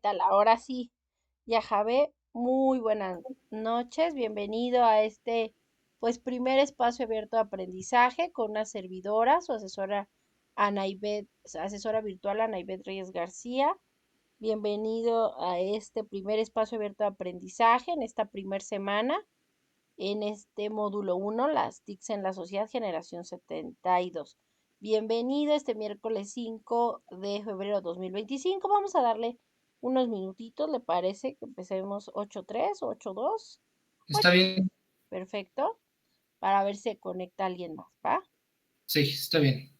tal? Ahora sí, ya Javé, muy buenas noches, bienvenido a este, pues, primer espacio abierto de aprendizaje con una servidora, su asesora Anaibet, asesora virtual Anaibet Reyes García. Bienvenido a este primer espacio abierto de aprendizaje en esta primer semana, en este módulo uno, las TICs en la sociedad, generación 72. Bienvenido este miércoles 5 de febrero de 2025. Vamos a darle unos minutitos, ¿le parece que empecemos 8:03 o 8:02? Está 8. bien, Perfecto. Para ver si se conecta alguien más, ¿va? sí, está bien.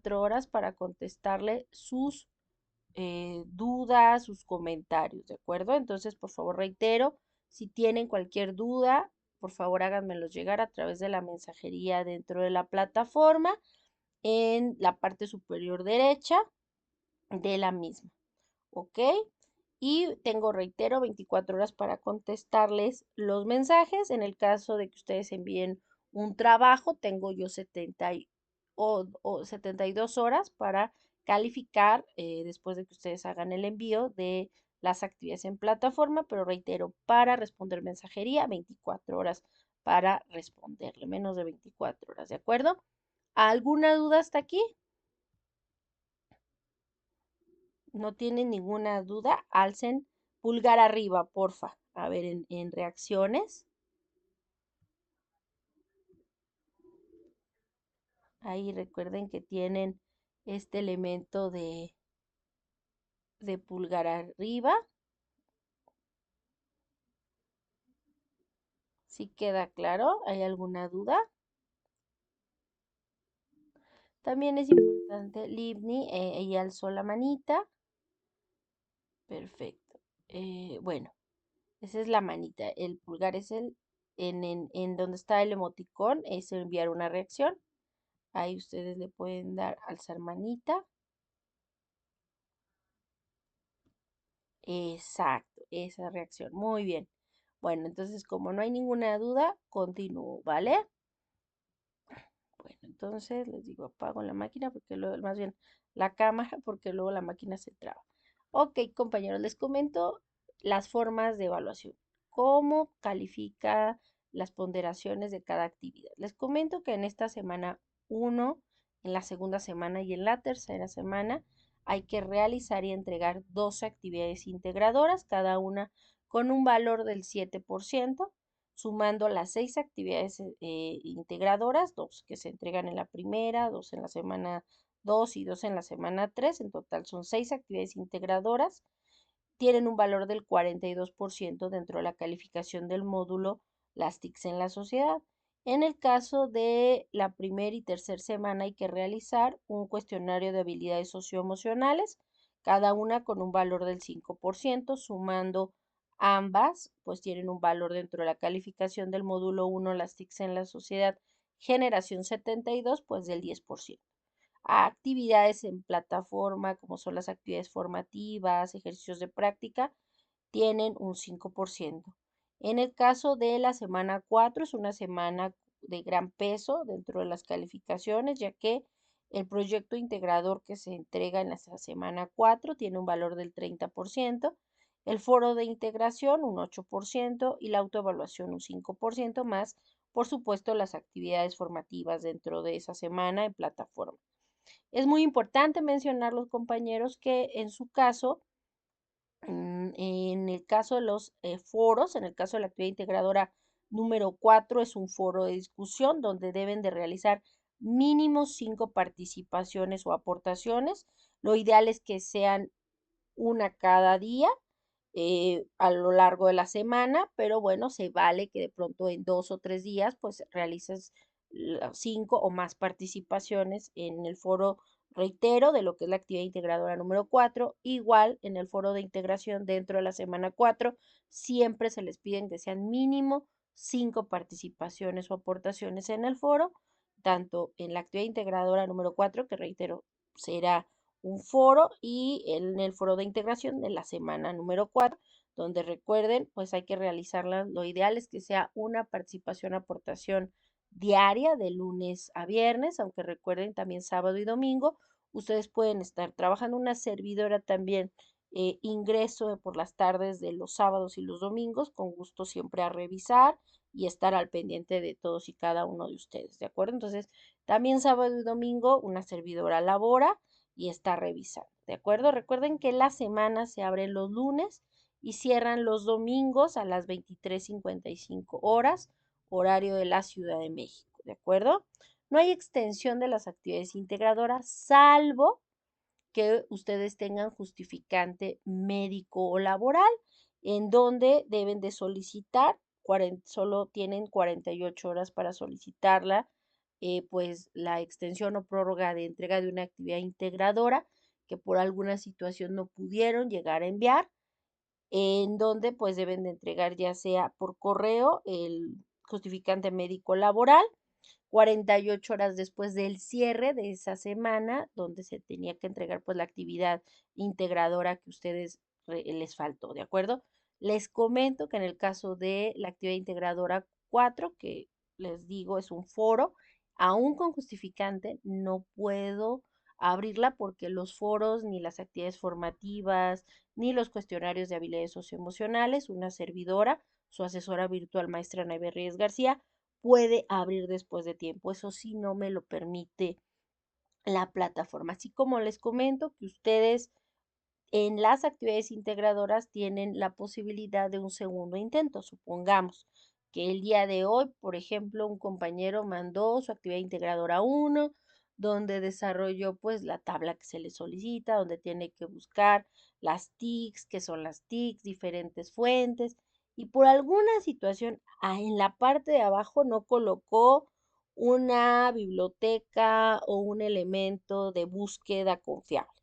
24 horas para contestarle sus dudas, sus comentarios, ¿de acuerdo? Entonces, por favor, reitero, si tienen cualquier duda, por favor háganmelo llegar a través de la mensajería dentro de la plataforma en la parte superior derecha de la misma, ¿ok? Y tengo, reitero, 24 horas para contestarles los mensajes. En el caso de que ustedes envíen un trabajo, tengo yo 72 horas para calificar después de que ustedes hagan el envío de las actividades en plataforma, pero reitero, para responder mensajería, 24 horas para responderle, menos de 24 horas, ¿de acuerdo? ¿Alguna duda hasta aquí? ¿No tienen ninguna duda? Alcen pulgar arriba, porfa. A ver, en reacciones. Ahí recuerden que tienen este elemento de pulgar arriba. ¿Sí queda claro? ¿Hay alguna duda? También es importante, Livni, ella alzó la manita. Perfecto. Bueno, esa es la manita. El pulgar es en donde está el emoticón, es enviar una reacción. Ahí ustedes le pueden dar alzar manita. Exacto, esa reacción. Muy bien. Bueno, entonces como no hay ninguna duda, continúo, ¿vale? Bueno, entonces les digo, apago la máquina porque luego, más bien la cámara, porque luego la máquina se traba. Ok, compañeros, les comento las formas de evaluación. ¿Cómo califica las ponderaciones de cada actividad? Les comento que en esta semana 1, en la segunda semana y en la tercera semana hay que realizar y entregar 12 actividades integradoras, cada una con un valor del 7%, sumando las 6 actividades integradoras, 2 que se entregan en la primera, 2 en la semana 2 y 2 en la semana 3. En total son 6 actividades integradoras. Tienen un valor del 42% dentro de la calificación del módulo Las TICs en la sociedad. En el caso de la primera y tercera semana hay que realizar un cuestionario de habilidades socioemocionales, cada una con un valor del 5%, sumando ambas, pues tienen un valor dentro de la calificación del módulo 1, las TICs en la sociedad, generación 72, pues del 10%. Actividades en plataforma, como son las actividades formativas, ejercicios de práctica, tienen un 5%. En el caso de la semana 4, es una semana de gran peso dentro de las calificaciones, ya que el proyecto integrador que se entrega en la semana 4 tiene un valor del 30%, el foro de integración un 8% y la autoevaluación un 5% más, por supuesto, las actividades formativas dentro de esa semana en plataforma. Es muy importante mencionar, los compañeros, que en su caso, en el caso de los foros, en el caso de la actividad integradora número 4, es un foro de discusión donde deben de realizar mínimo 5 participaciones o aportaciones. Lo ideal es que sean una cada día a lo largo de la semana, pero bueno, se vale que de pronto en 2 o 3 días pues realices 5 o más participaciones en el foro, reitero, de lo que es la actividad integradora número 4. Igual en el foro de integración dentro de la semana 4, siempre se les piden que sean mínimo 5 participaciones o aportaciones en el foro, tanto en la actividad integradora número 4, que reitero, será un foro, y en el foro de integración de la semana número 4, donde recuerden, pues hay que realizarla. Lo ideal es que sea una participación, aportación diaria de lunes a viernes, aunque recuerden también sábado y domingo. Ustedes pueden estar trabajando, una servidora también ingreso por las tardes de los sábados y los domingos, con gusto siempre a revisar y estar al pendiente de todos y cada uno de ustedes, ¿de acuerdo? Entonces, también sábado y domingo una servidora labora y está revisando, ¿de acuerdo? Recuerden que la semana se abre los lunes y cierran los domingos a las 23:55 horas, horario de la Ciudad de México, ¿de acuerdo? No hay extensión de las actividades integradoras, salvo que ustedes tengan justificante médico o laboral, en donde deben de solicitar, solo tienen 48 horas para solicitarla pues la extensión o prórroga de entrega de una actividad integradora que por alguna situación no pudieron llegar a enviar, en donde pues deben de entregar ya sea por correo el justificante médico laboral 48 horas después del cierre de esa semana, donde se tenía que entregar pues la actividad integradora que ustedes les faltó, ¿de acuerdo? Les comento que en el caso de la actividad integradora 4, que les digo es un foro, aún con justificante, no puedo abrirla porque los foros, ni las actividades formativas, ni los cuestionarios de habilidades socioemocionales, una servidora, su asesora virtual maestra Ana Ríos García, puede abrir después de tiempo. Eso sí no me lo permite la plataforma. Así como les comento que ustedes en las actividades integradoras tienen la posibilidad de un segundo intento. Supongamos que el día de hoy, por ejemplo, un compañero mandó su actividad integradora 1, donde desarrolló pues la tabla que se le solicita, donde tiene que buscar las TICs, que son las TICs, diferentes fuentes, y por alguna situación en la parte de abajo no colocó una biblioteca o un elemento de búsqueda confiable.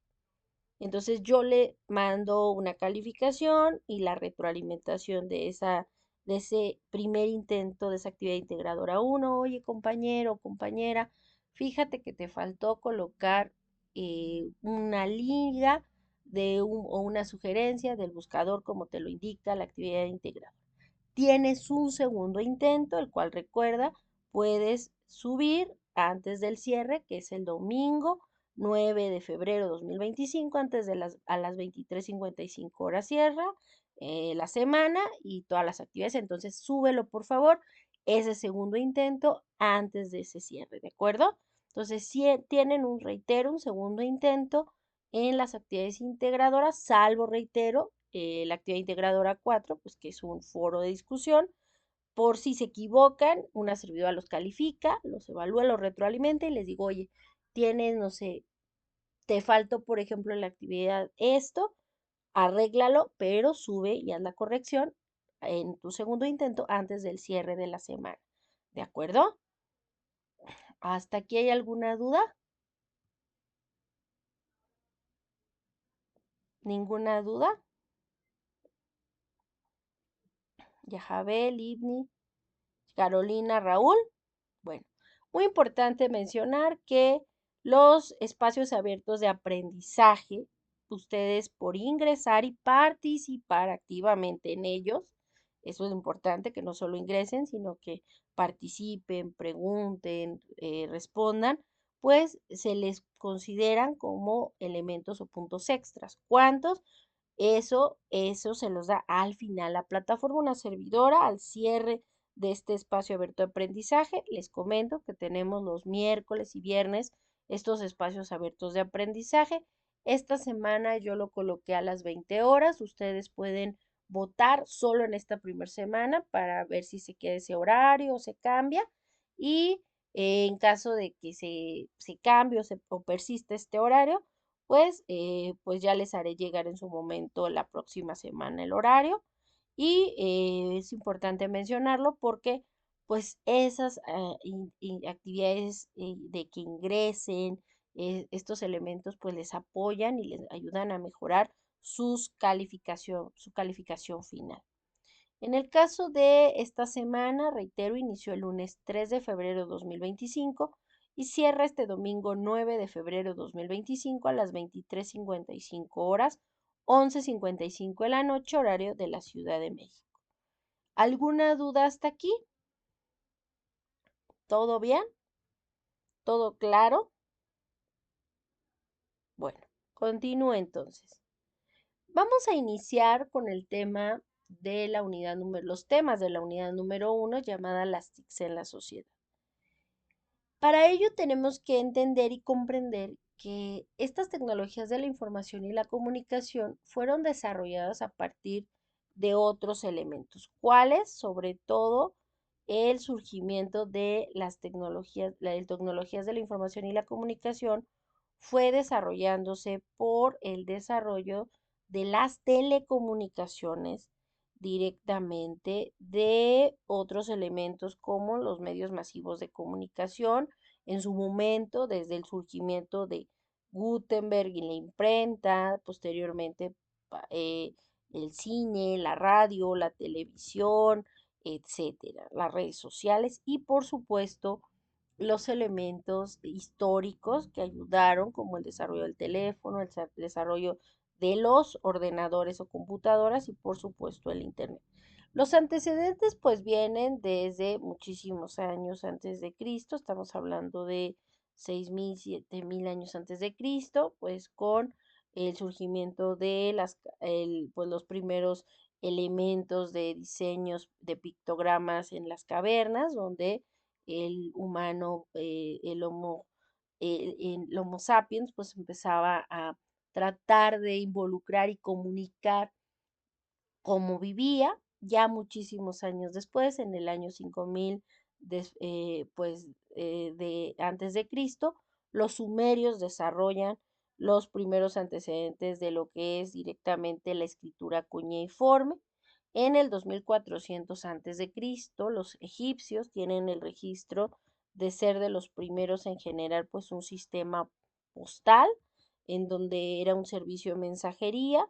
Entonces yo le mando una calificación y la retroalimentación de ese primer intento de esa actividad integradora uno. Oye, compañero o compañera, fíjate que te faltó colocar una liga o una sugerencia del buscador como te lo indica la actividad integradora. Tienes un segundo intento, el cual recuerda, puedes subir antes del cierre, que es el domingo 9 de febrero de 2025, antes de a las 23:55 horas cierra la semana y todas las actividades. Entonces, súbelo, por favor, ese segundo intento antes de ese cierre, ¿de acuerdo? Entonces, si tienen reitero, un segundo intento en las actividades integradoras, salvo, reitero, la actividad integradora 4, pues que es un foro de discusión. Por si se equivocan, una servidora los califica, los evalúa, los retroalimenta y les digo, oye, tienes, no sé, te faltó, por ejemplo, en la actividad esto, arréglalo, pero sube y haz la corrección en tu segundo intento antes del cierre de la semana. ¿De acuerdo? ¿Hasta aquí hay alguna duda? ¿Ninguna duda? Yahabel, Ibni, Carolina, Raúl. Bueno, muy importante mencionar que los espacios abiertos de aprendizaje, ustedes por ingresar y participar activamente en ellos, eso es importante, que no solo ingresen, sino que participen, pregunten, respondan, pues se les consideran como elementos o puntos extras. ¿Cuántos? Eso se los da al final la plataforma, una servidora, al cierre de este espacio abierto de aprendizaje. Les comento que tenemos los miércoles y viernes estos espacios abiertos de aprendizaje. Esta semana yo lo coloqué a las 20 horas. Ustedes pueden votar solo en esta primera semana para ver si se queda ese horario o se cambia. Y en caso de que se cambie o persista este horario, pues ya les haré llegar en su momento la próxima semana el horario. Y es importante mencionarlo porque pues esas actividades de que ingresen estos elementos pues les apoyan y les ayudan a mejorar su calificación final. En el caso de esta semana, reitero, inició el lunes 3 de febrero de 2025 y cierra este domingo 9 de febrero de 2025 a las 23:55 horas, 11:55 de la noche, horario de la Ciudad de México. ¿Alguna duda hasta aquí? ¿Todo bien? ¿Todo claro? Bueno, continúo entonces. Vamos a iniciar con el tema de la unidad número, los temas de la unidad número 1 llamada las TICs en la sociedad. Para ello tenemos que entender y comprender que estas tecnologías de la información y la comunicación fueron desarrolladas a partir de otros elementos, cuáles sobre todo el surgimiento de las tecnologías de la información y la comunicación fue desarrollándose por el desarrollo de las telecomunicaciones, directamente de otros elementos como los medios masivos de comunicación en su momento, desde el surgimiento de Gutenberg y la imprenta, posteriormente el cine, la radio, la televisión, etcétera, las redes sociales y por supuesto los elementos históricos que ayudaron, como el desarrollo del teléfono, el desarrollo de los ordenadores o computadoras y por supuesto el Internet. Los antecedentes pues vienen desde muchísimos años antes de Cristo, estamos hablando de 6.000, 7.000 años antes de Cristo, pues con el surgimiento de pues, los primeros elementos de diseños de pictogramas en las cavernas, donde el humano, el Homo sapiens, pues empezaba a tratar de involucrar y comunicar cómo vivía. Ya muchísimos años después, en el año 5000 pues, de antes de Cristo, los sumerios desarrollan los primeros antecedentes de lo que es directamente la escritura cuñeiforme. En el 2400 antes de Cristo, los egipcios tienen el registro de ser de los primeros en generar pues un sistema postal en donde era un servicio de mensajería,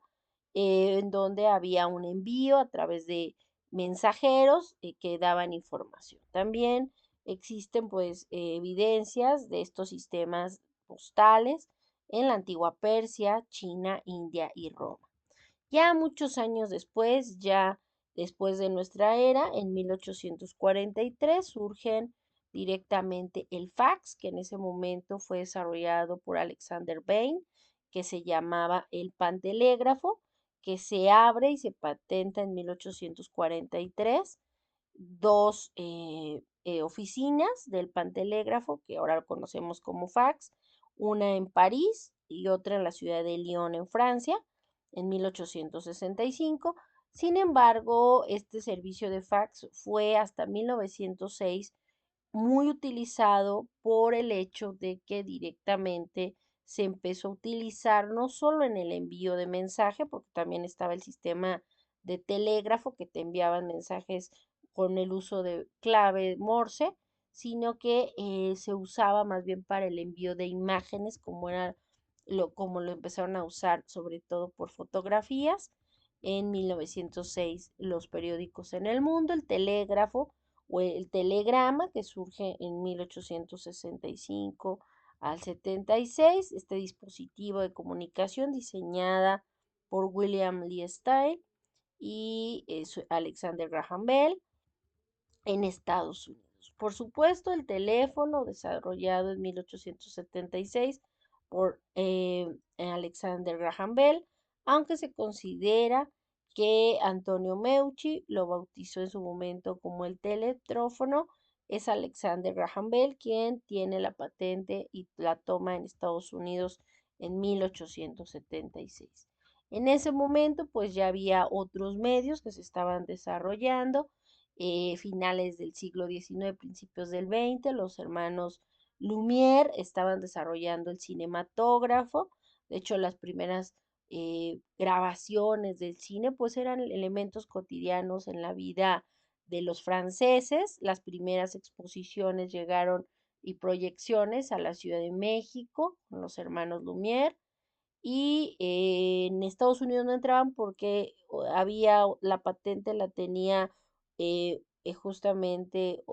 en donde había un envío a través de mensajeros que daban información. También existen pues evidencias de estos sistemas postales en la antigua Persia, China, India y Roma. Ya muchos años después, ya después de nuestra era, en 1843 surgen directamente el fax, que en ese momento fue desarrollado por Alexander Bain, que se llamaba el pantelégrafo, que se abre y se patenta en 1843 dos oficinas del pantelégrafo, que ahora lo conocemos como fax, una en París y otra en la ciudad de Lyon, en Francia, en 1865. Sin embargo, este servicio de fax fue hasta 1906 muy utilizado por el hecho de que directamente se empezó a utilizar no solo en el envío de mensaje, porque también estaba el sistema de telégrafo que te enviaban mensajes con el uso de clave Morse, sino que se usaba más bien para el envío de imágenes, como lo empezaron a usar sobre todo por fotografías. En 1906 los periódicos en el mundo, el telégrafo o el telegrama que surge en 1865 al 76, este dispositivo de comunicación diseñada por William Lee Style y Alexander Graham Bell en Estados Unidos. Por supuesto, el teléfono desarrollado en 1876 por Alexander Graham Bell, aunque se considera que Antonio Meucci lo bautizó en su momento como el teletrófono, es Alexander Graham Bell quien tiene la patente y la toma en Estados Unidos en 1876. En ese momento, pues ya había otros medios que se estaban desarrollando, finales del siglo XIX, principios del XX, los hermanos Lumière estaban desarrollando el cinematógrafo. De hecho, las primeras grabaciones del cine pues eran elementos cotidianos en la vida de los franceses. Las primeras exposiciones llegaron y proyecciones a la Ciudad de México con los hermanos Lumière y en Estados Unidos no entraban porque había la patente la tenía justamente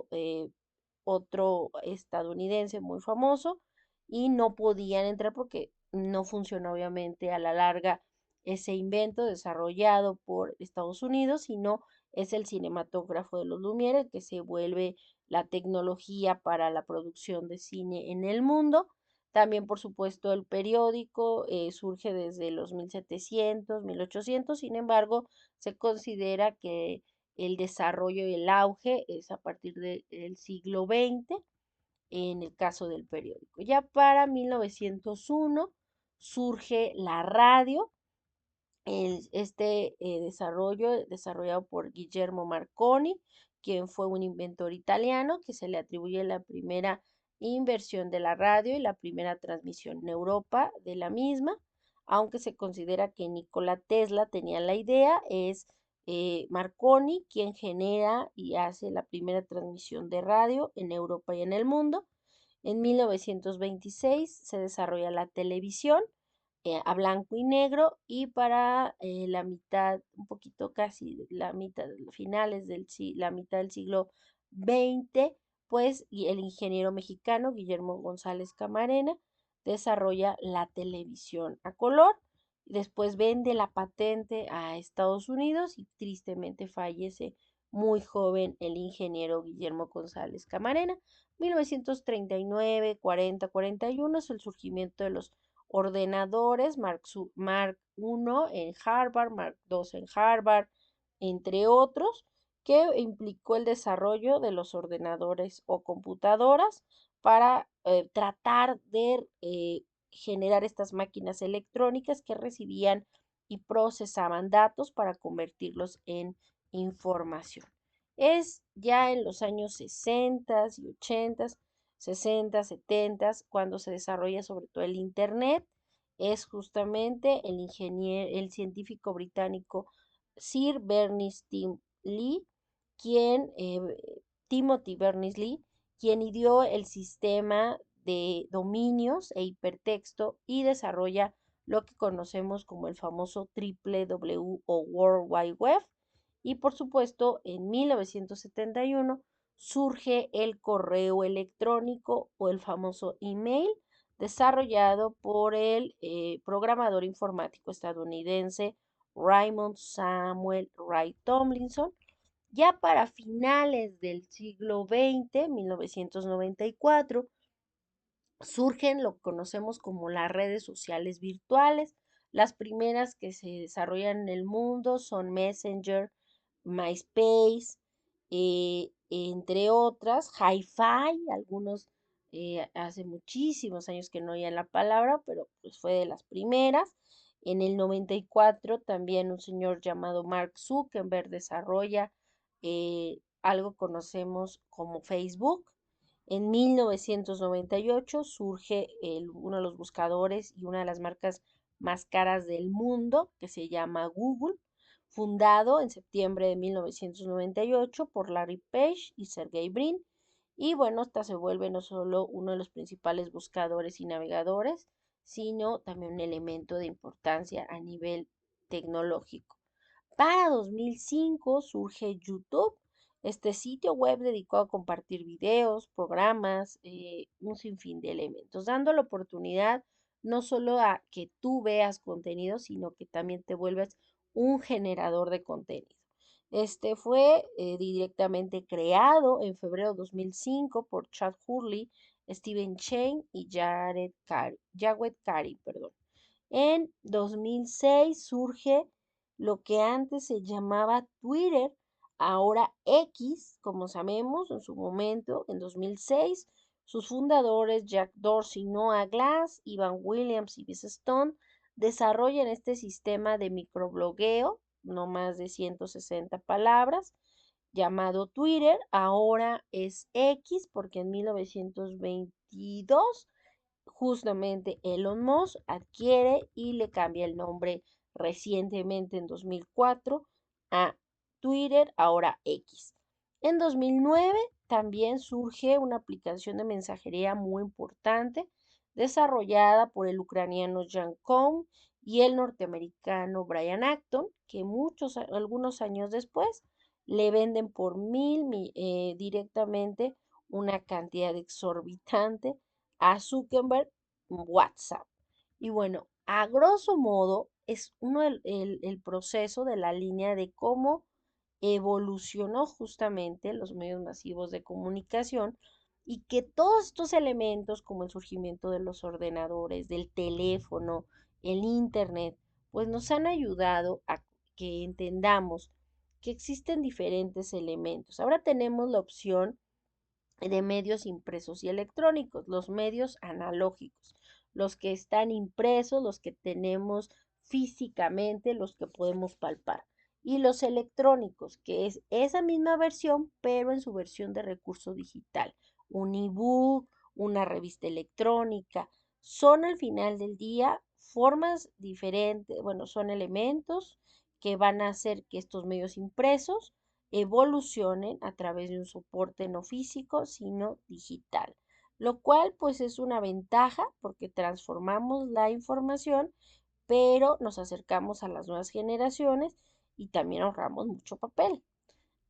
otro estadounidense muy famoso y no podían entrar porque no funcionó obviamente a la larga ese invento desarrollado por Estados Unidos, sino es el cinematógrafo de los Lumière el que se vuelve la tecnología para la producción de cine en el mundo. También, por supuesto, el periódico surge desde los 1700, 1800, sin embargo, se considera que el desarrollo y el auge es a partir del siglo XX en el caso del periódico. Ya para 1901 surge la radio, desarrollo desarrollado por Guillermo Marconi, quien fue un inventor italiano que se le atribuye la primera inversión de la radio y la primera transmisión en Europa de la misma, aunque se considera que Nikola Tesla tenía la idea, es Marconi, quien genera y hace la primera transmisión de radio en Europa y en el mundo. En 1926 se desarrolla la televisión a blanco y negro y para la mitad, un poquito casi la mitad, finales la mitad del siglo XX, pues y el ingeniero mexicano Guillermo González Camarena desarrolla la televisión a color. Después vende la patente a Estados Unidos y tristemente fallece muy joven el ingeniero Guillermo González Camarena. 1939, 40, 41 es el surgimiento de los ordenadores, Mark I en Harvard, Mark II en Harvard, entre otros, que implicó el desarrollo de los ordenadores o computadoras para tratar de generar estas máquinas electrónicas que recibían y procesaban datos para convertirlos en información. Es ya en los años 60 y 80, 60, 70, cuando se desarrolla sobre todo el Internet. Es justamente el científico británico Sir Berners-Lee, quien, Timothy Berners-Lee, quien ideó el sistema de dominios e hipertexto y desarrolla lo que conocemos como el famoso triple W o World Wide Web. Y por supuesto, en 1971 surge el correo electrónico o el famoso email, desarrollado por el programador informático estadounidense Raymond Samuel Wright Tomlinson. Ya para finales del siglo XX, 1994, surgen lo que conocemos como las redes sociales virtuales. Las primeras que se desarrollan en el mundo son Messenger, MySpace, entre otras, Hi-Fi, algunos hace muchísimos años que no oían la palabra, pero pues fue de las primeras. En el 94 también un señor llamado Mark Zuckerberg desarrolla algo conocemos como Facebook. En 1998 surge uno de los buscadores y una de las marcas más caras del mundo, que se llama Google, fundado en septiembre de 1998 por Larry Page y Sergey Brin. Y bueno, esta se vuelve no solo uno de los principales buscadores y navegadores, sino también un elemento de importancia a nivel tecnológico. Para 2005 surge YouTube, este sitio web dedicado a compartir videos, programas, un sinfín de elementos, dando la oportunidad no solo a que tú veas contenido, sino que también te vuelves un generador de contenido. Este fue directamente creado en febrero de 2005 por Chad Hurley, Steven Chain y Jawed Kari, perdón. En 2006 surge lo que antes se llamaba Twitter, ahora X, como sabemos, en su momento, en 2006, sus fundadores Jack Dorsey, Noah Glass, Ivan Williams y Biz Stone desarrollan este sistema de microblogueo, no más de 160 palabras, llamado Twitter, ahora es X porque en 1922 justamente Elon Musk adquiere y le cambia el nombre recientemente en 2004 a Twitter, ahora X. En 2009 también surge una aplicación de mensajería muy importante desarrollada por el ucraniano Jan Koum y el norteamericano Brian Acton, que algunos años después le venden por directamente una cantidad exorbitante a Zuckerberg WhatsApp. Y bueno, a grosso modo es el proceso de la línea de cómo evolucionó justamente los medios masivos de comunicación y que todos estos elementos como el surgimiento de los ordenadores, del teléfono, el internet, pues nos han ayudado a que entendamos que existen diferentes elementos. Ahora tenemos la opción de medios impresos y electrónicos, los medios analógicos, los que están impresos, los que tenemos físicamente, los que podemos palpar, y los electrónicos, que es esa misma versión, pero en su versión de recurso digital, un ebook, una revista electrónica, son al final del día formas diferentes, bueno, son elementos que van a hacer que estos medios impresos evolucionen a través de un soporte no físico, sino digital, lo cual pues es una ventaja porque transformamos la información, pero nos acercamos a las nuevas generaciones y también ahorramos mucho papel.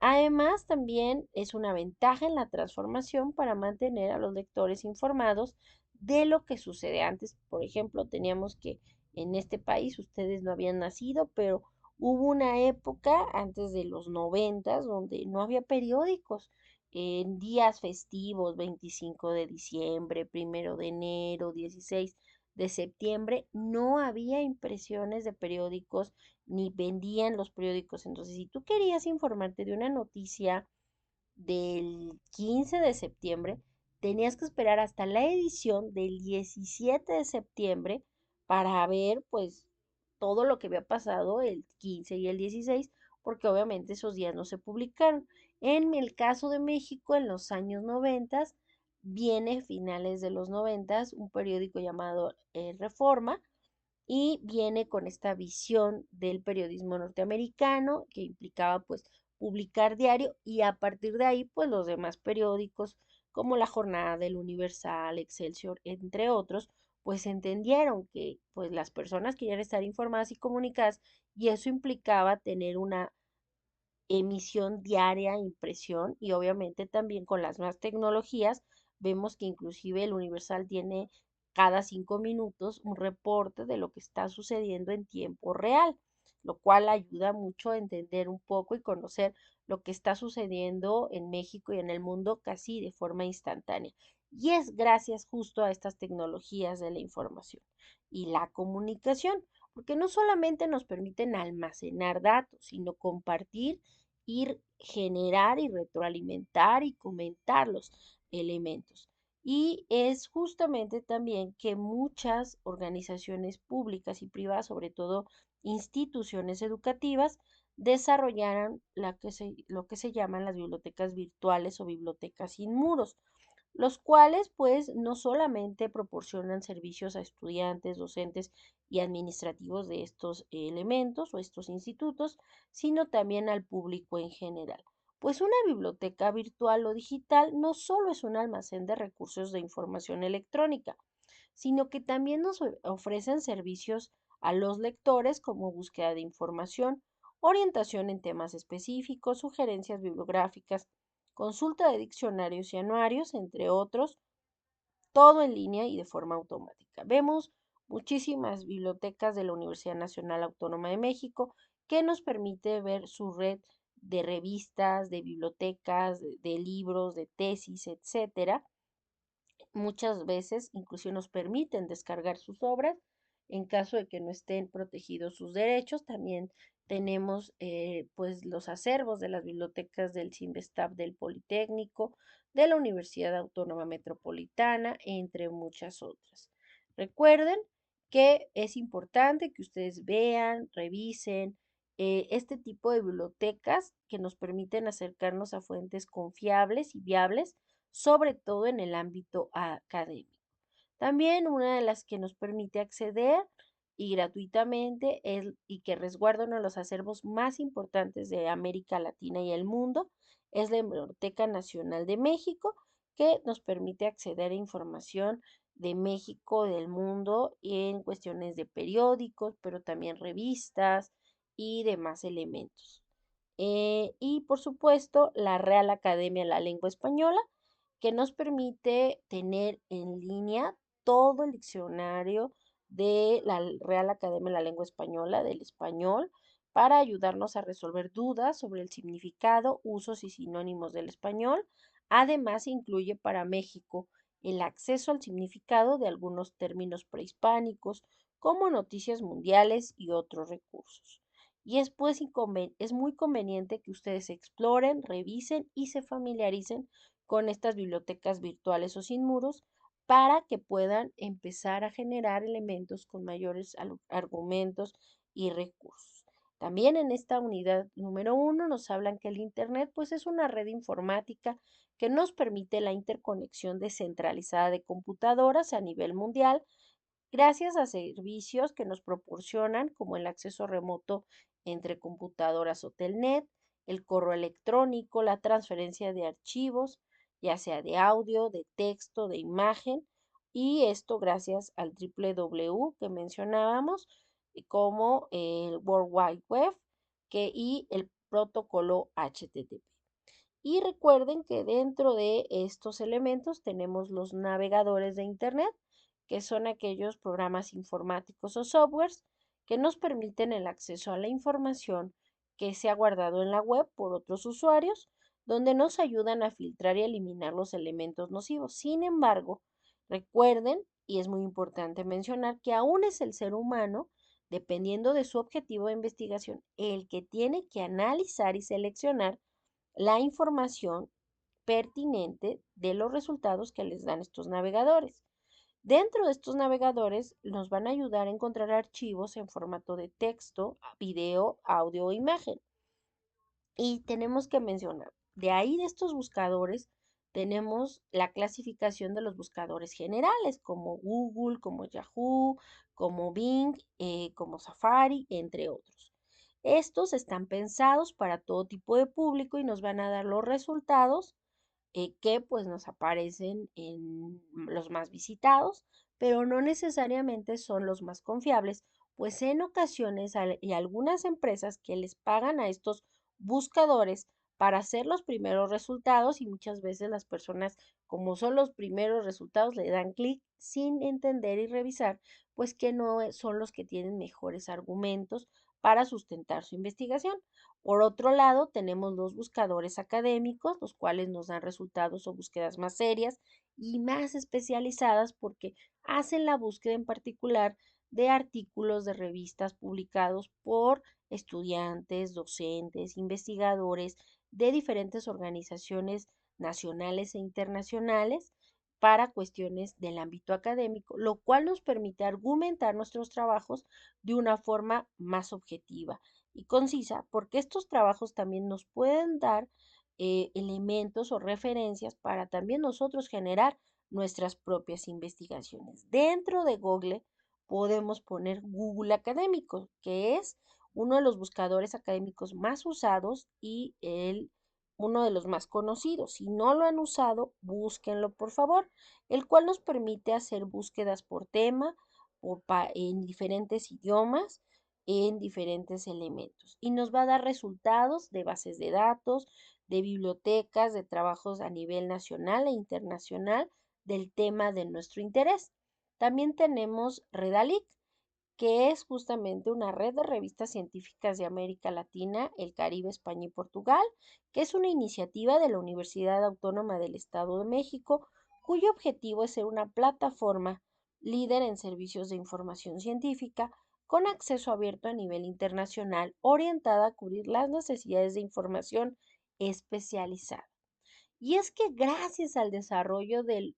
Además, también es una ventaja en la transformación para mantener a los lectores informados de lo que sucede antes. Por ejemplo, teníamos que en este país ustedes no habían nacido, pero hubo una época antes de los 90 donde no había periódicos. En días festivos, 25 de diciembre, 1 de enero, 16 de septiembre, no había impresiones de periódicos ni vendían los periódicos. Entonces, si tú querías informarte de una noticia del 15 de septiembre, tenías que esperar hasta la edición del 17 de septiembre para ver, pues, todo lo que había pasado el 15 y el 16, porque obviamente esos días no se publicaron. En el caso de México, en los años 90, viene finales de los 90, un periódico llamado Reforma, y viene con esta visión del periodismo norteamericano que implicaba pues publicar diario y a partir de ahí pues los demás periódicos como La Jornada, El Universal, Excelsior, entre otros, pues entendieron que pues las personas querían estar informadas y comunicadas y eso implicaba tener una emisión diaria, impresión y obviamente también con las nuevas tecnologías vemos que inclusive el Universal tiene cada 5 minutos un reporte de lo que está sucediendo en tiempo real, lo cual ayuda mucho a entender un poco y conocer lo que está sucediendo en México y en el mundo casi de forma instantánea. Y es gracias justo a estas tecnologías de la información y la comunicación, porque no solamente nos permiten almacenar datos, sino compartir ir generar y retroalimentar y comentar los elementos. Y es justamente también que muchas organizaciones públicas y privadas, sobre todo instituciones educativas, desarrollaran lo que se llaman las bibliotecas virtuales o bibliotecas sin muros, los cuales pues no solamente proporcionan servicios a estudiantes, docentes y administrativos de estos elementos o estos institutos, sino también al público en general. Pues una biblioteca virtual o digital no solo es un almacén de recursos de información electrónica, sino que también nos ofrecen servicios a los lectores como búsqueda de información, orientación en temas específicos, sugerencias bibliográficas, consulta de diccionarios y anuarios, entre otros, todo en línea y de forma automática. Vemos muchísimas bibliotecas de la Universidad Nacional Autónoma de México que nos permite ver su red de revistas, de bibliotecas, de libros, de tesis, etcétera. Muchas veces incluso nos permiten descargar sus obras en caso de que no estén protegidos sus derechos. También tenemos pues los acervos de las bibliotecas del CIMBESTAB del Politécnico, de la Universidad Autónoma Metropolitana, entre muchas otras. Recuerden que es importante que ustedes vean, revisen este tipo de bibliotecas que nos permiten acercarnos a fuentes confiables y viables, sobre todo en el ámbito académico. También una de las que nos permite acceder y gratuitamente y que resguarda uno de los acervos más importantes de América Latina y el mundo es la Biblioteca Nacional de México, que nos permite acceder a información de México, del mundo, en cuestiones de periódicos, pero también revistas y demás elementos. Y por supuesto, la Real Academia de la Lengua Española, que nos permite tener en línea todo el diccionario de la Real Academia de la Lengua Española, del español, para ayudarnos a resolver dudas sobre el significado, usos y sinónimos del español. Además, incluye para México el acceso al significado de algunos términos prehispánicos, como noticias mundiales y otros recursos. Y es muy conveniente que ustedes exploren, revisen y se familiaricen con estas bibliotecas virtuales o sin muros para que puedan empezar a generar elementos con mayores argumentos y recursos. También en esta unidad número 1 nos hablan que el Internet pues es una red informática que nos permite la interconexión descentralizada de computadoras a nivel mundial gracias a servicios que nos proporcionan como el acceso remoto entre computadoras o telnet, el correo electrónico, la transferencia de archivos, ya sea de audio, de texto, de imagen, y esto gracias al www que mencionábamos, como el World Wide Web y el protocolo HTTP. Y recuerden que dentro de estos elementos tenemos los navegadores de Internet, que son aquellos programas informáticos o softwares que nos permiten el acceso a la información que se ha guardado en la web por otros usuarios, donde nos ayudan a filtrar y eliminar los elementos nocivos. Sin embargo, recuerden, y es muy importante mencionar, que aún es el ser humano, dependiendo de su objetivo de investigación, el que tiene que analizar y seleccionar la información pertinente de los resultados que les dan estos navegadores. Dentro de estos navegadores nos van a ayudar a encontrar archivos en formato de texto, video, audio o imagen. Y tenemos que mencionar, de ahí de estos buscadores tenemos la clasificación de los buscadores generales, como Google, como Yahoo, como Bing, como Safari, entre otros. Estos están pensados para todo tipo de público y nos van a dar los resultados que pues nos aparecen en los más visitados, pero no necesariamente son los más confiables, pues en ocasiones hay algunas empresas que les pagan a estos buscadores para hacer los primeros resultados y muchas veces las personas, como son los primeros resultados, le dan clic sin entender y revisar, pues que no son los que tienen mejores argumentos para sustentar su investigación. Por otro lado, tenemos los buscadores académicos, los cuales nos dan resultados o búsquedas más serias y más especializadas porque hacen la búsqueda en particular de artículos de revistas publicados por estudiantes, docentes, investigadores de diferentes organizaciones nacionales e internacionales para cuestiones del ámbito académico, lo cual nos permite argumentar nuestros trabajos de una forma más objetiva y concisa, porque estos trabajos también nos pueden dar elementos o referencias para también nosotros generar nuestras propias investigaciones. Dentro de Google podemos poner Google Académico, que es uno de los buscadores académicos más usados y uno de los más conocidos. Si no lo han usado, búsquenlo por favor, el cual nos permite hacer búsquedas por tema, en diferentes idiomas, en diferentes elementos y nos va a dar resultados de bases de datos, de bibliotecas, de trabajos a nivel nacional e internacional del tema de nuestro interés. También tenemos Redalic, que es justamente una red de revistas científicas de América Latina, el Caribe, España y Portugal, que es una iniciativa de la Universidad Autónoma del Estado de México, cuyo objetivo es ser una plataforma líder en servicios de información científica con acceso abierto a nivel internacional, orientada a cubrir las necesidades de información especializada. Y es que gracias al desarrollo del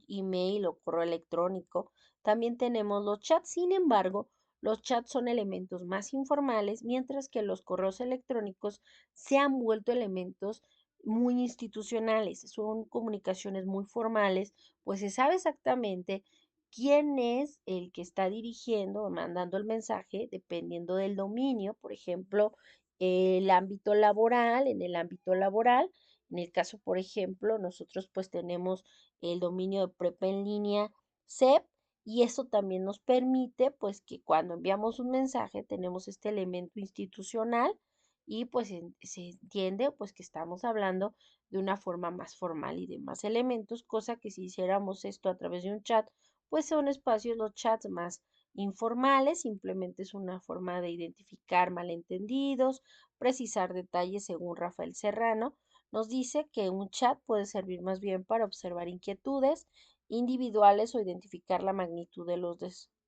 email o correo electrónico, también tenemos los chats. Sin embargo, los chats son elementos más informales, mientras que los correos electrónicos se han vuelto elementos muy institucionales. Son comunicaciones muy formales, pues se sabe exactamente quién es el que está dirigiendo o mandando el mensaje, dependiendo del dominio. Por ejemplo, el ámbito laboral, en el ámbito laboral, en el caso, por ejemplo, nosotros pues tenemos el dominio de prepa en línea CEP y eso también nos permite pues que cuando enviamos un mensaje tenemos este elemento institucional y pues se entiende pues que estamos hablando de una forma más formal y de más elementos, cosa que si hiciéramos esto a través de un chat, pues son espacios, los chats más informales, simplemente es una forma de identificar malentendidos, precisar detalles según Rafael Serrano, nos dice que un chat puede servir más bien para observar inquietudes individuales o identificar la magnitud de los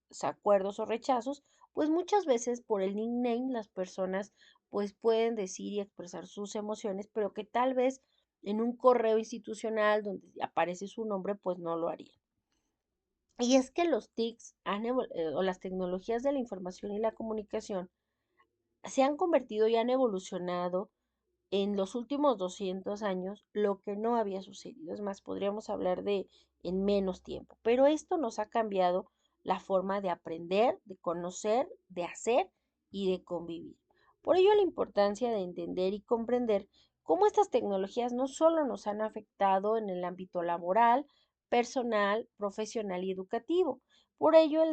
desacuerdos o rechazos, pues muchas veces por el nickname las personas pues pueden decir y expresar sus emociones, pero que tal vez en un correo institucional donde aparece su nombre pues no lo harían. Y es que los TICs o las tecnologías de la información y la comunicación se han convertido y han evolucionado en los últimos 200 años lo que no había sucedido. Es más, podríamos hablar de en menos tiempo. Pero esto nos ha cambiado la forma de aprender, de conocer, de hacer y de convivir. Por ello, la importancia de entender y comprender cómo estas tecnologías no solo nos han afectado en el ámbito laboral, personal, profesional y educativo. Por ello,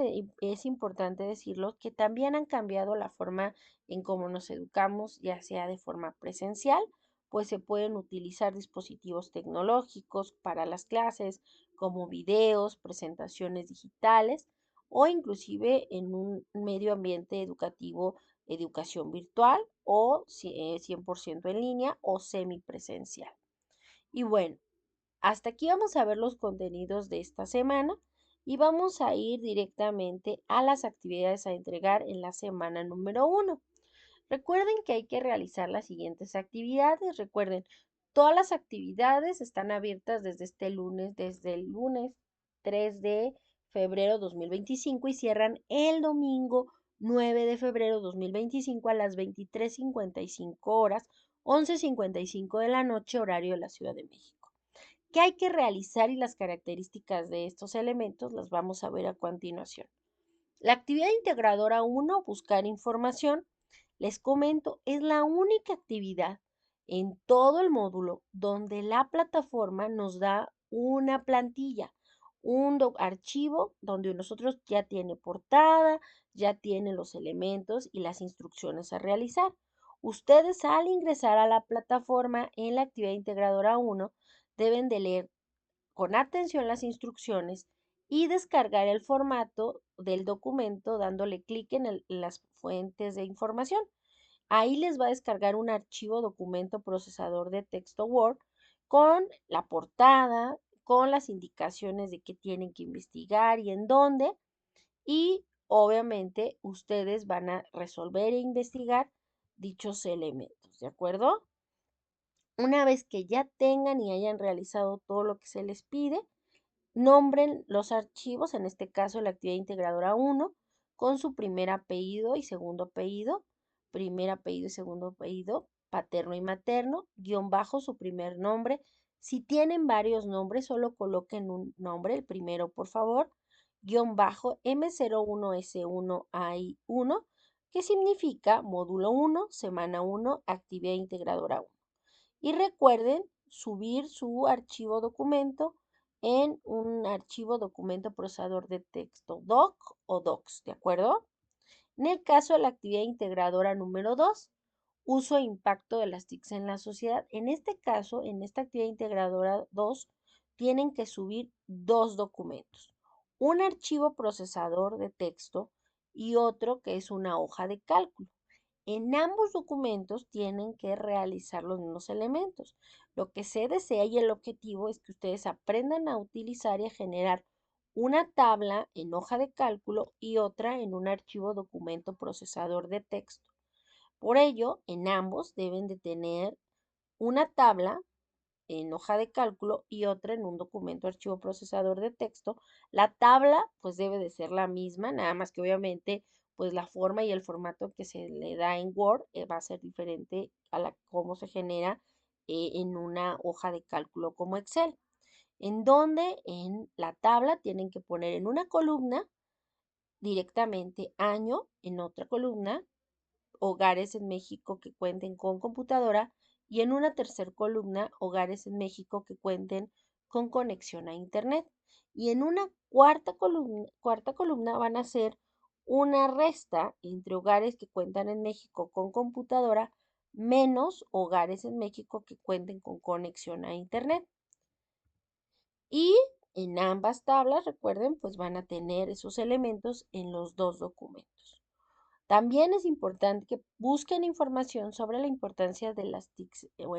es importante decirlo que también han cambiado la forma en cómo nos educamos, ya sea de forma presencial, pues se pueden utilizar dispositivos tecnológicos para las clases, como videos, presentaciones digitales o inclusive en un medio ambiente educativo, educación virtual o 100% en línea o semipresencial. Y bueno, hasta aquí vamos a ver los contenidos de esta semana y vamos a ir directamente a las actividades a entregar en la semana número 1. Recuerden que hay que realizar las siguientes actividades. Recuerden, todas las actividades están abiertas desde el lunes 3 de febrero 2025 y cierran el domingo 9 de febrero 2025 a las 23:55 horas, 11:55 de la noche, horario de la Ciudad de México. ¿Qué hay que realizar y las características de estos elementos las vamos a ver a continuación? La actividad integradora 1, buscar información, les comento, es la única actividad en todo el módulo donde la plataforma nos da una plantilla, un archivo donde nosotros ya tiene portada, ya tiene los elementos y las instrucciones a realizar. Ustedes al ingresar a la plataforma en la actividad integradora 1 deben de leer con atención las instrucciones y descargar el formato del documento dándole clic en las fuentes de información. Ahí les va a descargar un archivo documento procesador de texto Word con la portada, con las indicaciones de qué tienen que investigar y en dónde. Y obviamente ustedes van a resolver e investigar dichos elementos, ¿de acuerdo? Una vez que ya tengan y hayan realizado todo lo que se les pide, nombren los archivos, en este caso la actividad integradora 1, con su primer apellido y segundo apellido, paterno y materno, guión bajo su primer nombre. Si tienen varios nombres, solo coloquen un nombre, el primero por favor, guión bajo M01S1AI1, que significa módulo 1, semana 1, actividad integradora 1. Y recuerden subir su archivo documento en un archivo documento procesador de texto doc o docs, ¿de acuerdo? En el caso de la actividad integradora número 2, uso e impacto de las TICs en la sociedad. En este caso, en esta actividad integradora 2, tienen que subir dos documentos. Un archivo procesador de texto y otro que es una hoja de cálculo. En ambos documentos tienen que realizar los mismos elementos. Lo que se desea y el objetivo es que ustedes aprendan a utilizar y a generar una tabla en hoja de cálculo y otra en un archivo documento procesador de texto. Por ello, en ambos deben de tener una tabla en hoja de cálculo y otra en un documento archivo procesador de texto. La tabla pues debe de ser la misma, nada más que obviamente pues la forma y el formato que se le da en Word va a ser diferente a la cómo se genera en una hoja de cálculo como Excel, en donde en la tabla tienen que poner en una columna directamente año, en otra columna hogares en México que cuenten con computadora y en una tercera columna hogares en México que cuenten con conexión a Internet. Y en una cuarta columna van a ser una resta entre hogares que cuentan en México con computadora menos hogares en México que cuenten con conexión a Internet. Y en ambas tablas, recuerden, pues van a tener esos elementos en los dos documentos. También es importante que busquen información sobre la importancia de las TICs o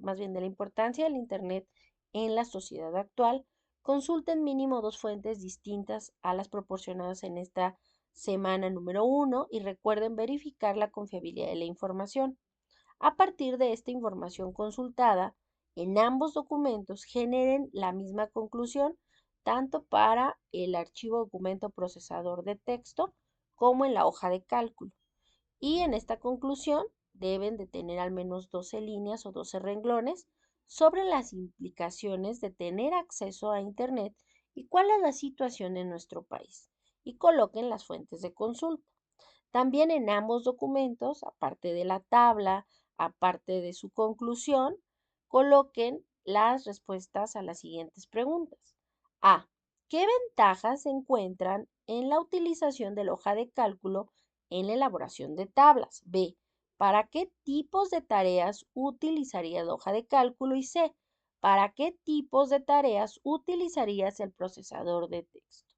más bien de la importancia del Internet en la sociedad actual. Consulten mínimo dos fuentes distintas a las proporcionadas en esta semana número 1 y recuerden verificar la confiabilidad de la información. A partir de esta información consultada, en ambos documentos generen la misma conclusión, tanto para el archivo documento procesador de texto como en la hoja de cálculo. Y en esta conclusión deben de tener al menos 12 líneas o 12 renglones sobre las implicaciones de tener acceso a Internet y cuál es la situación en nuestro país. Y coloquen las fuentes de consulta. También en ambos documentos, aparte de la tabla, aparte de su conclusión, coloquen las respuestas a las siguientes preguntas. A. ¿Qué ventajas se encuentran en la utilización de la hoja de cálculo en la elaboración de tablas? B. ¿Para qué tipos de tareas utilizarías la hoja de cálculo? Y C. ¿Para qué tipos de tareas utilizarías el procesador de texto?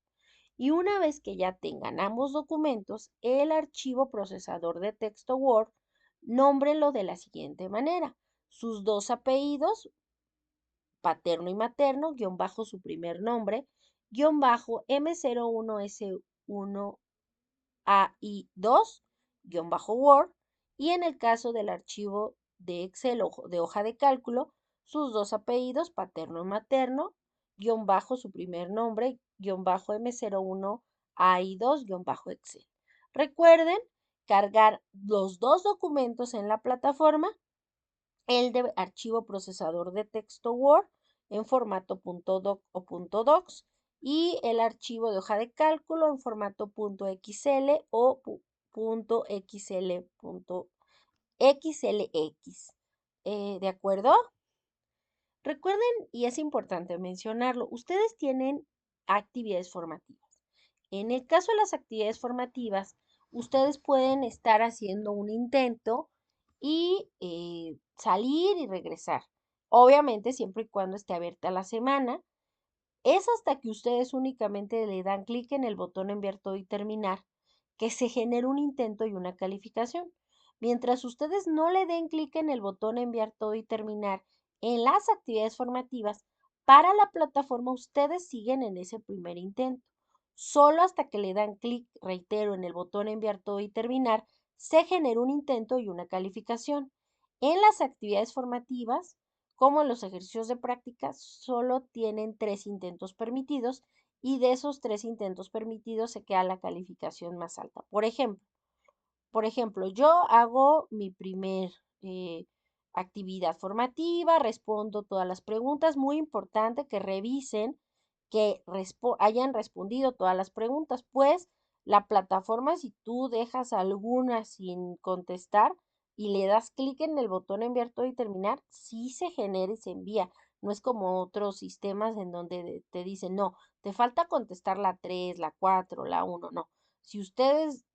Y una vez que ya tengan ambos documentos, el archivo procesador de texto Word, nómbrenlo de la siguiente manera. Sus dos apellidos, paterno y materno, guión bajo su primer nombre, guión bajo M01S1AI2, guión bajo Word, y en el caso del archivo de Excel o de hoja de cálculo, sus dos apellidos, paterno y materno, guión bajo su primer nombre, guión bajo M01AI2, guión bajo Excel. Recuerden cargar los dos documentos en la plataforma, el de archivo procesador de texto Word en formato .doc o .docs y el archivo de hoja de cálculo en formato .xl o .xlx. ¿De acuerdo? Recuerden, y es importante mencionarlo, ustedes tienen actividades formativas. En el caso de las actividades formativas, ustedes pueden estar haciendo un intento y salir y regresar. Obviamente, siempre y cuando esté abierta la semana. Es hasta que ustedes únicamente le dan clic en el botón enviar todo y terminar, que se genera un intento y una calificación. Mientras ustedes no le den clic en el botón enviar todo y terminar en las actividades formativas, para la plataforma ustedes siguen en ese primer intento. Solo hasta que le dan clic, reitero, en el botón enviar todo y terminar, se genera un intento y una calificación. En las actividades formativas, como en los ejercicios de práctica, solo tienen 3 intentos permitidos y de esos 3 intentos permitidos se queda la calificación más alta. Por ejemplo, yo hago mi primer actividad formativa, respondo todas las preguntas. Muy importante que revisen que hayan respondido todas las preguntas, pues la plataforma, si tú dejas alguna sin contestar y le das clic en el botón enviar todo y terminar, sí se genera y se envía. No es como otros sistemas en donde te dicen, no, te falta contestar la 3, la 4, la 1, no. Si ustedes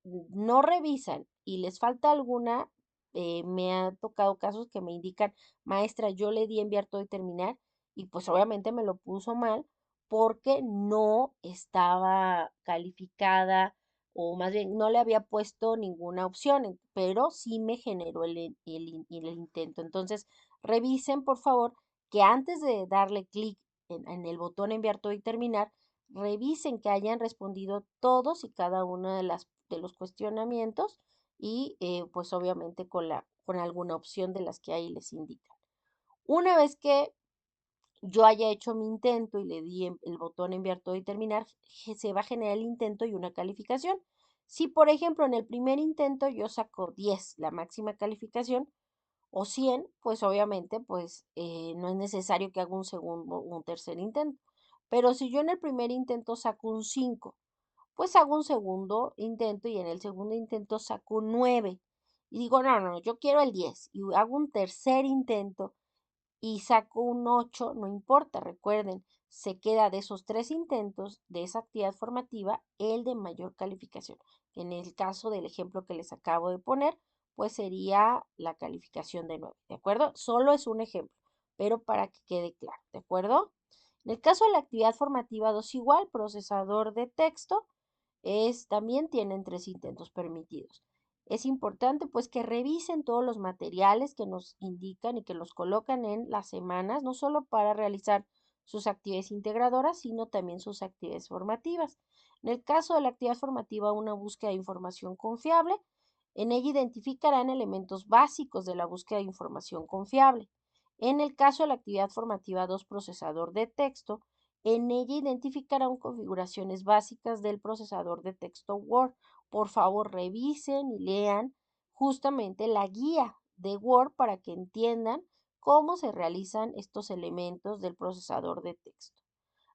no revisan y les falta alguna, me ha tocado casos que me indican, maestra, yo le di enviar todo y terminar, y pues obviamente me lo puso mal porque no estaba calificada o más bien no le había puesto ninguna opción, pero sí me generó el intento. Entonces, revisen por favor que antes de darle clic en el botón enviar todo y terminar, revisen que hayan respondido todos y cada uno de los cuestionamientos y pues obviamente con alguna opción de las que ahí les indican. Una vez que yo haya hecho mi intento y le di el botón enviar todo y terminar, se va a generar el intento y una calificación. Si, por ejemplo, en el primer intento yo saco 10, la máxima calificación, o 100, pues obviamente pues no es necesario que haga un segundo o un tercer intento. Pero si yo en el primer intento saco un 5, pues hago un segundo intento y en el segundo intento saco un 9. Y digo, no, no, yo quiero el 10. Y hago un tercer intento y saco un 8, no importa, recuerden, se queda de esos 3 intentos de esa actividad formativa el de mayor calificación. En el caso del ejemplo que les acabo de poner, pues sería la calificación de 9, ¿de acuerdo? Solo es un ejemplo, pero para que quede claro, ¿de acuerdo? En el caso de la actividad formativa 2 igual, procesador de texto, también tienen 3 intentos permitidos. Es importante pues que revisen todos los materiales que nos indican y que los colocan en las semanas, no solo para realizar sus actividades integradoras, sino también sus actividades formativas. En el caso de la actividad formativa, una búsqueda de información confiable, en ella identificarán elementos básicos de la búsqueda de información confiable. En el caso de la actividad formativa 2, procesador de texto, en ella identificarán configuraciones básicas del procesador de texto Word. Por favor, revisen y lean justamente la guía de Word para que entiendan cómo se realizan estos elementos del procesador de texto.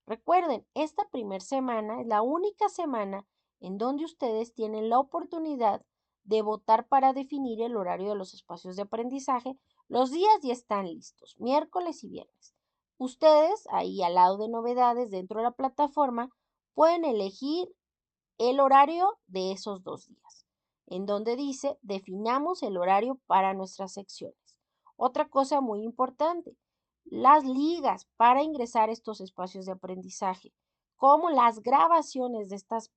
Recuerden, esta primera semana es la única semana en donde ustedes tienen la oportunidad de votar para definir el horario de los espacios de aprendizaje. Los días ya están listos, miércoles y viernes. Ustedes, ahí al lado de novedades dentro de la plataforma, pueden elegir el horario de esos 2 días, en donde dice definamos el horario para nuestras secciones. Otra cosa muy importante, las ligas para ingresar a estos espacios de aprendizaje, como las grabaciones de estas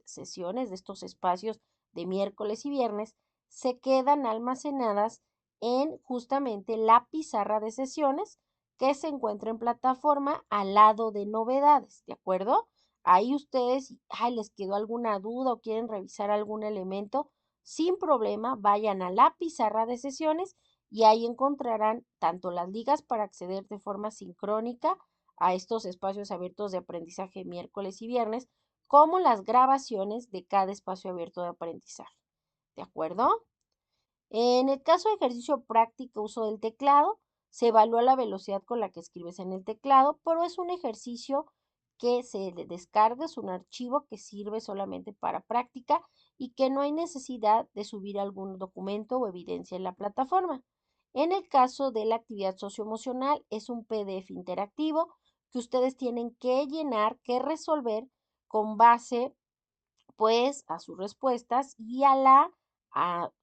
sesiones, de estos espacios de miércoles y viernes, se quedan almacenadas en justamente la pizarra de sesiones que se encuentra en plataforma al lado de novedades, ¿de acuerdo? Ahí ustedes, si les quedó alguna duda o quieren revisar algún elemento, sin problema, vayan a la pizarra de sesiones y ahí encontrarán tanto las ligas para acceder de forma sincrónica a estos espacios abiertos de aprendizaje miércoles y viernes, como las grabaciones de cada espacio abierto de aprendizaje. ¿De acuerdo? En el caso de ejercicio práctico, uso del teclado, se evalúa la velocidad con la que escribes en el teclado, pero es un ejercicio que se descarga, es un archivo que sirve solamente para práctica y que no hay necesidad de subir algún documento o evidencia en la plataforma. En el caso de la actividad socioemocional, es un PDF interactivo que ustedes tienen que llenar, que resolver con base pues a sus respuestas y a la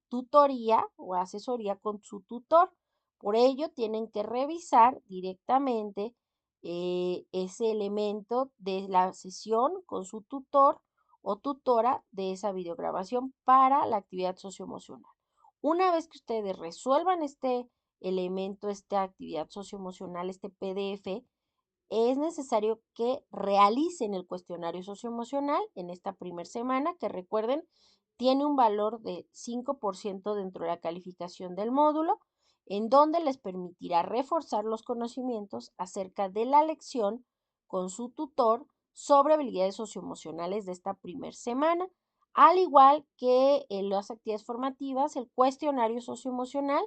tutoría o asesoría con su tutor. Por ello, tienen que revisar directamente ese elemento de la sesión con su tutor o tutora de esa videograbación para la actividad socioemocional. Una vez que ustedes resuelvan este elemento, esta actividad socioemocional, este PDF, es necesario que realicen el cuestionario socioemocional en esta primera semana, que recuerden, tiene un valor de 5% dentro de la calificación del módulo, en donde les permitirá reforzar los conocimientos acerca de la lección con su tutor sobre habilidades socioemocionales de esta primera semana, al igual que en las actividades formativas, el cuestionario socioemocional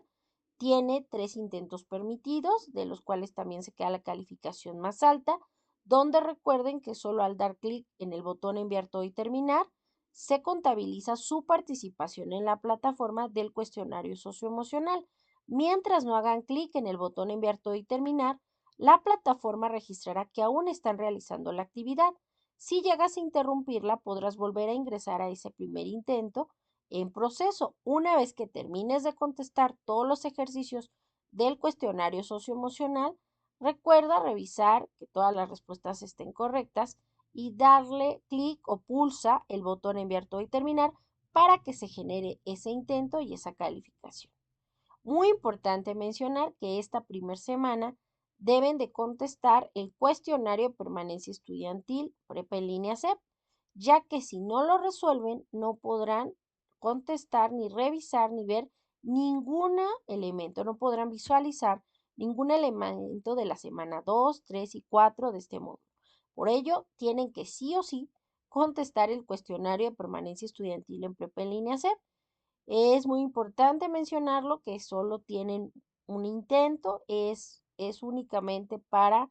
tiene 3 intentos permitidos, de los cuales también se queda la calificación más alta, donde recuerden que solo al dar clic en el botón enviar todo y terminar, se contabiliza su participación en la plataforma del cuestionario socioemocional. Mientras no hagan clic en el botón enviar todo y terminar, la plataforma registrará que aún están realizando la actividad. Si llegas a interrumpirla, podrás volver a ingresar a ese primer intento en proceso. Una vez que termines de contestar todos los ejercicios del cuestionario socioemocional, recuerda revisar que todas las respuestas estén correctas y darle clic o pulsa el botón enviar todo y terminar para que se genere ese intento y esa calificación. Muy importante mencionar que esta primera semana deben de contestar el cuestionario de permanencia estudiantil Prepa en línea CEP, ya que si no lo resuelven no podrán contestar, ni revisar, ni ver ningún elemento, no podrán visualizar ningún elemento de la semana 2, 3 y 4 de este módulo. Por ello, tienen que sí o sí contestar el cuestionario de permanencia estudiantil en Prepa en línea CEP. Es muy importante mencionarlo que solo tienen un intento, es únicamente para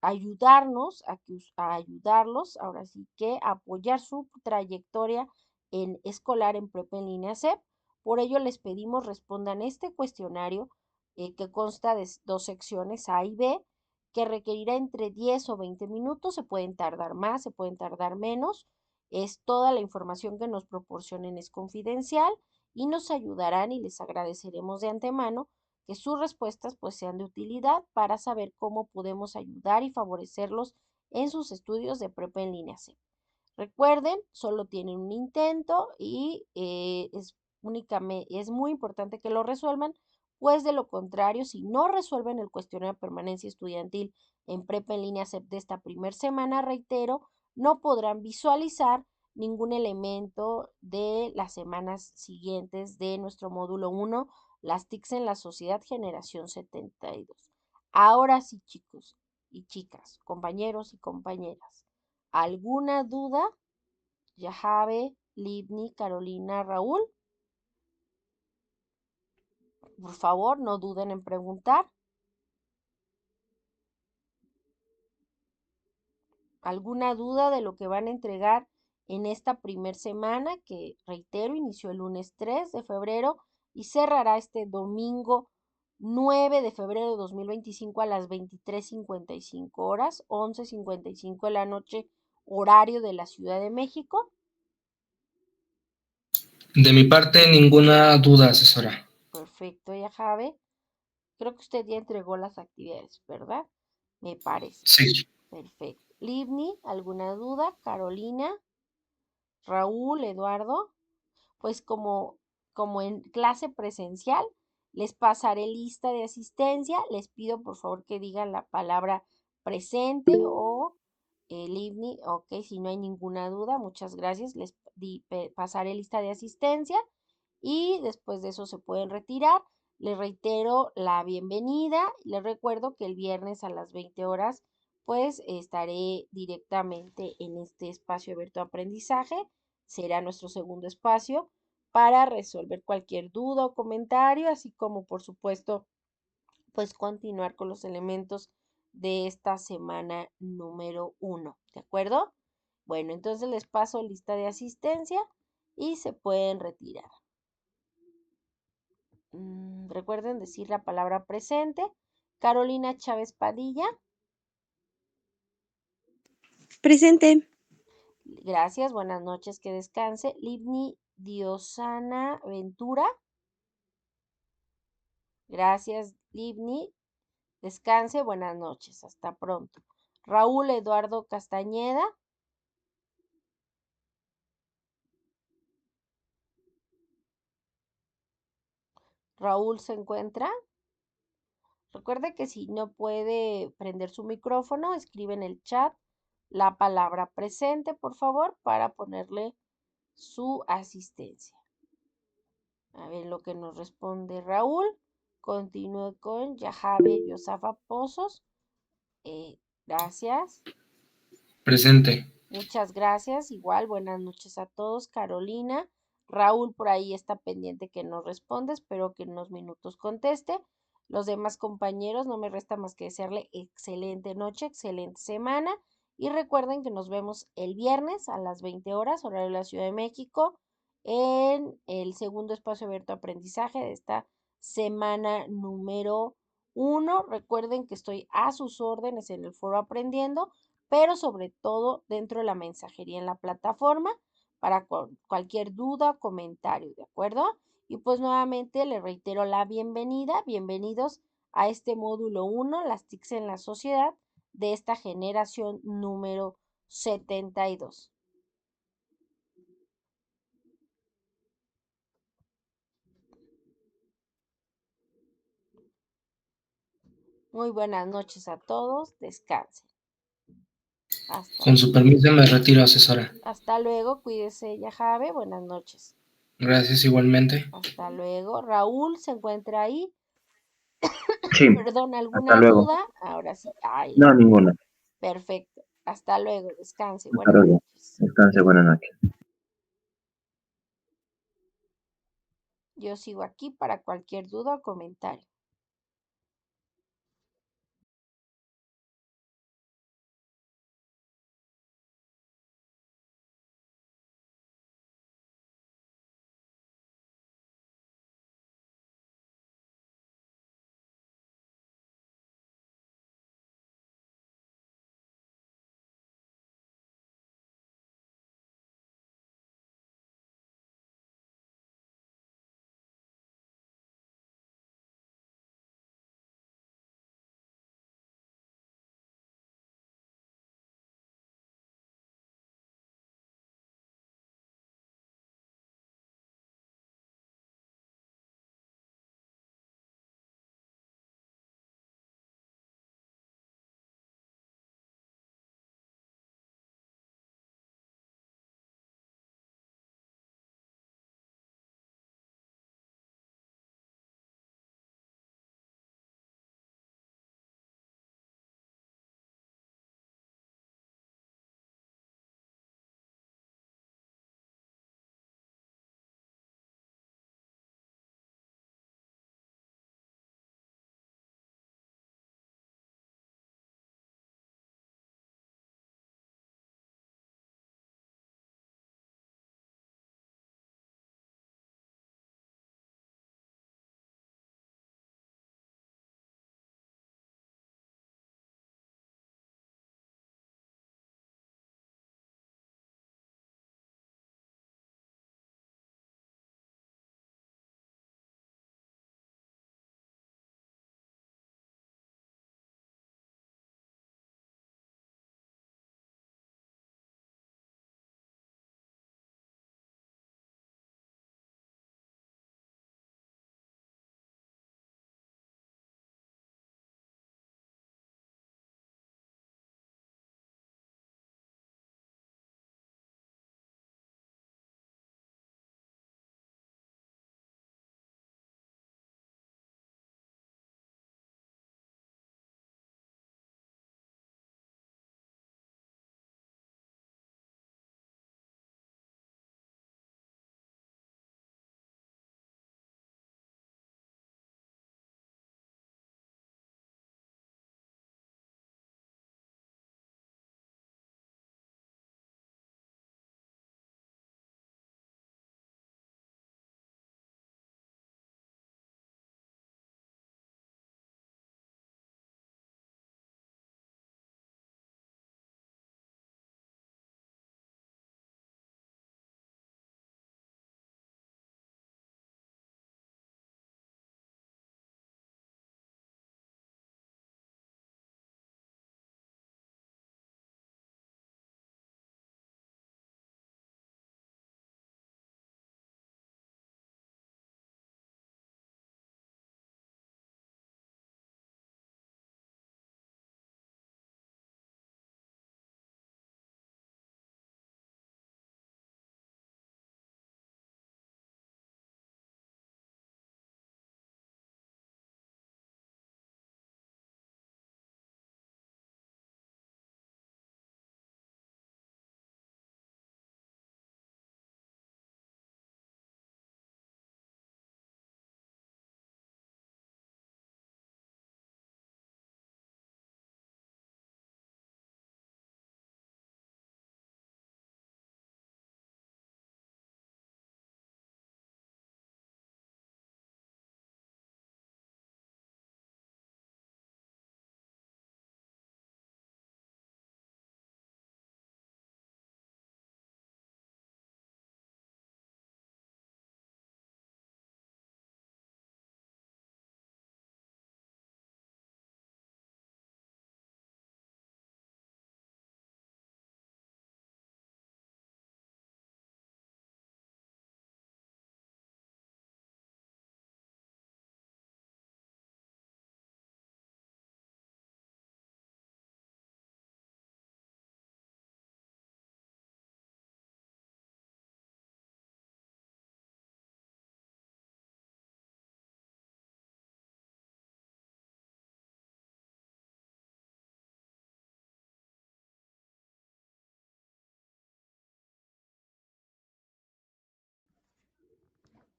ayudarnos a ayudarlos, ahora sí que apoyar su trayectoria en escolar en Prepa en línea CEP. Por ello les pedimos respondan este cuestionario que consta de 2 secciones A y B, que requerirá entre 10 o 20 minutos, se pueden tardar más, se pueden tardar menos. Es toda la información que nos proporcionen es confidencial y nos ayudarán y les agradeceremos de antemano que sus respuestas pues sean de utilidad para saber cómo podemos ayudar y favorecerlos en sus estudios de prepa en línea C. Recuerden, solo tienen un intento y es muy importante que lo resuelvan, pues de lo contrario, si no resuelven el cuestionario de permanencia estudiantil en prepa en línea CEP de esta primera semana, reitero, no podrán visualizar ningún elemento de las semanas siguientes de nuestro módulo 1, las TICs en la sociedad generación 72. Ahora sí, chicos y chicas, compañeros y compañeras, ¿alguna duda? Yahave, Livni, Carolina, Raúl, por favor, no duden en preguntar. ¿Alguna duda de lo que van a entregar en esta primer semana que, reitero, inició el lunes 3 de febrero y cerrará este domingo 9 de febrero de 2025 a las 23:55 horas, 11:55 de la noche, horario de la Ciudad de México. De mi parte, ninguna duda, asesora. Perfecto, ya Jave. Creo que usted ya entregó las actividades, ¿verdad? Me parece. Sí. Perfecto. Livni, ¿alguna duda? Carolina, Raúl, Eduardo. Pues como en clase presencial, les pasaré lista de asistencia. Les pido por favor que digan la palabra presente o Livni. Ok, si no hay ninguna duda, muchas gracias. Les pasaré lista de asistencia y después de eso se pueden retirar. Les reitero la bienvenida. Les recuerdo que el viernes a las 20 horas pues estaré directamente en este espacio abierto de aprendizaje. Será nuestro segundo espacio para resolver cualquier duda o comentario, así como por supuesto pues continuar con los elementos de esta semana número 1. ¿De acuerdo? Bueno, entonces les paso lista de asistencia y se pueden retirar. Recuerden decir la palabra presente. Carolina Chávez Padilla. Presente. Gracias, buenas noches, que descanse. Livni Diosana Ventura. Gracias, Livni. Descanse, buenas noches, hasta pronto. Raúl Eduardo Castañeda. Raúl se encuentra. Recuerde que si no puede prender su micrófono, escribe en el chat la palabra presente, por favor, para ponerle su asistencia. A ver lo que nos responde Raúl. Continúe con Yajabe Yosafa Pozos. Gracias. Presente. Muchas gracias. Igual, buenas noches a todos. Carolina, Raúl por ahí está pendiente que nos responda. Espero que en unos minutos conteste. Los demás compañeros, no me resta más que desearle excelente noche, excelente semana. Y recuerden que nos vemos el viernes a las 20 horas, horario de la Ciudad de México, en el segundo espacio abierto de aprendizaje de esta semana número 1. Recuerden que estoy a sus órdenes en el foro aprendiendo, pero sobre todo dentro de la mensajería en la plataforma para cualquier duda o comentario, ¿de acuerdo? Y pues nuevamente le reitero la bienvenida, bienvenidos a este módulo 1, las TICs en la sociedad de esta generación número 72. Muy buenas noches a todos, descansen. Con su permiso me retiro, asesora. Hasta luego, cuídese, Yajabe, buenas noches. Gracias igualmente. Hasta luego. Raúl se encuentra ahí. Sí. Perdón, Hasta ¿alguna luego. duda? Ahora sí. Ay, No, ninguna. perfecto. Hasta luego. Descanse. Hasta Buenas luego. noches. Descanse, buenas noches. Yo sigo aquí para cualquier duda o comentario.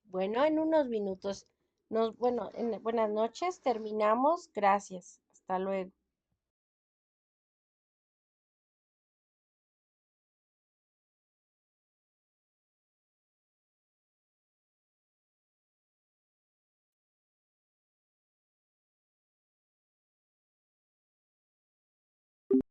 Bueno, en unos minutos. Buenas noches, terminamos. Gracias. Hasta luego.